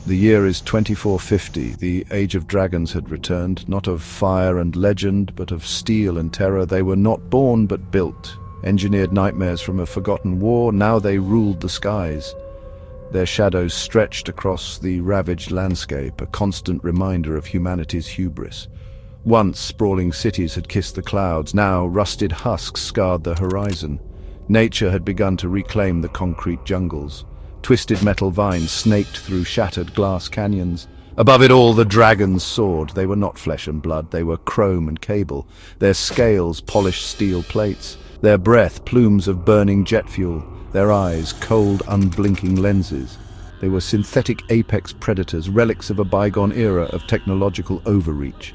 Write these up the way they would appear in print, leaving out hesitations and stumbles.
The year is 2450. The Age of Dragons had returned, not of fire and legend, but of steel and terror. They were not born, but built. Engineered nightmares from a forgotten war, now they ruled the skies. Their shadows stretched across the ravaged landscape, a constant reminder of humanity's hubris. Once sprawling cities had kissed the clouds, now rusted husks scarred the horizon. Nature had begun to reclaim the concrete jungles. Twisted metal vines snaked through shattered glass canyons. Above it all, the dragons soared. They were not flesh and blood, they were chrome and cable. Their scales, polished steel plates. Their breath, plumes of burning jet fuel. Their eyes, cold, unblinking lenses. They were synthetic apex predators, relics of a bygone era of technological overreach.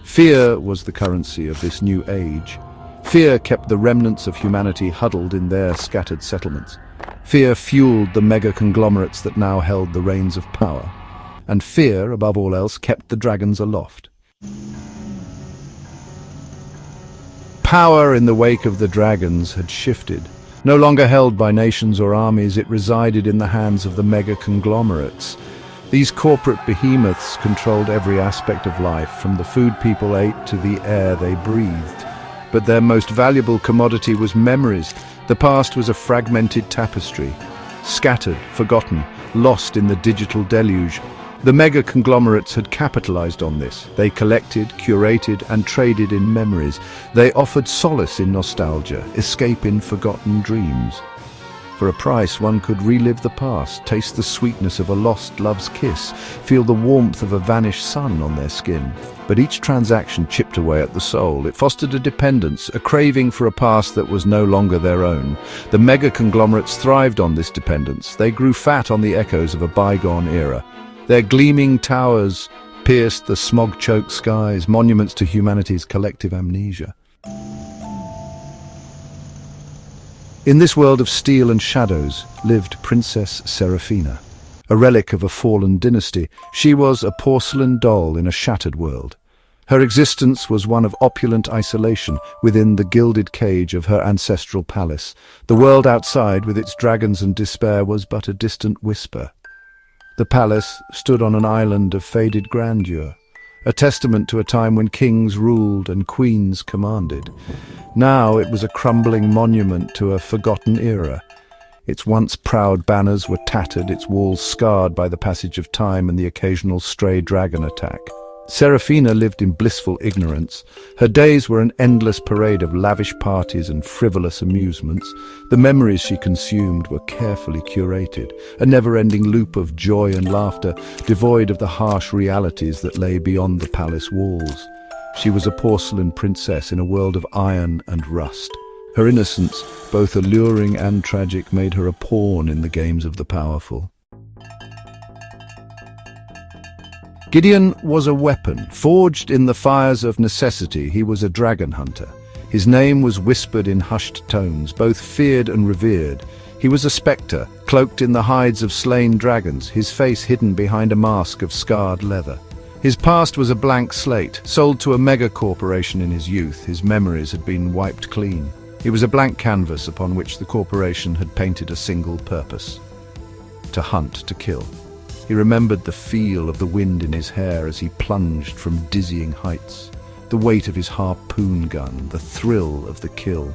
Fear was the currency of this new age. Fear kept the remnants of humanity huddled in their scattered settlements. Fear fueled the mega-conglomerates that now held the reins of power. And fear, above all else, kept the dragons aloft. Power in the wake of the dragons had shifted. No longer held by nations or armies, it resided in the hands of the mega-conglomerates. These corporate behemoths controlled every aspect of life, from the food people ate to the air they breathed. But their most valuable commodity was memories. The past was a fragmented tapestry, scattered, forgotten, lost in the digital deluge. The mega-conglomerates had capitalized on this. They collected, curated, and traded in memories. They offered solace in nostalgia, escape in forgotten dreams. For a price, one could relive the past, taste the sweetness of a lost love's kiss, feel the warmth of a vanished sun on their skin. But each transaction chipped away at the soul. It fostered a dependence, a craving for a past that was no longer their own. The mega-conglomerates thrived on this dependence. They grew fat on the echoes of a bygone era. Their gleaming towers pierced the smog-choked skies, monuments to humanity's collective amnesia. In this world of steel and shadows lived Princess Seraphina. A relic of a fallen dynasty, she was a porcelain doll in a shattered world. Her existence was one of opulent isolation within the gilded cage of her ancestral palace. The world outside, with its dragons and despair, was but a distant whisper. The palace stood on an island of faded grandeur, a testament to a time when kings ruled and queens commanded. Now it was a crumbling monument to a forgotten era. Its once proud banners were tattered, its walls scarred by the passage of time and the occasional stray dragon attack. Seraphina lived in blissful ignorance. Her days were an endless parade of lavish parties and frivolous amusements. The memories she consumed were carefully curated, a never-ending loop of joy and laughter, devoid of the harsh realities that lay beyond the palace walls. She was a porcelain princess in a world of iron and rust. Her innocence, both alluring and tragic, made her a pawn in the games of the powerful. Gideon was a weapon, forged in the fires of necessity. He was a dragon hunter. His name was whispered in hushed tones, both feared and revered. He was a spectre, cloaked in the hides of slain dragons, his face hidden behind a mask of scarred leather. His past was a blank slate, sold to a mega-corporation in his youth. His memories had been wiped clean. He was a blank canvas upon which the corporation had painted a single purpose: to hunt, to kill. He remembered the feel of the wind in his hair as he plunged from dizzying heights, the weight of his harpoon gun, the thrill of the kill.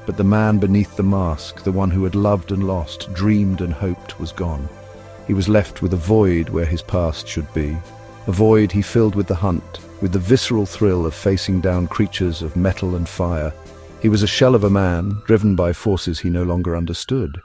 But the man beneath the mask, the one who had loved and lost, dreamed and hoped, was gone. He was left with a void where his past should be, a void he filled with the hunt, with the visceral thrill of facing down creatures of metal and fire. He was a shell of a man, driven by forces he no longer understood.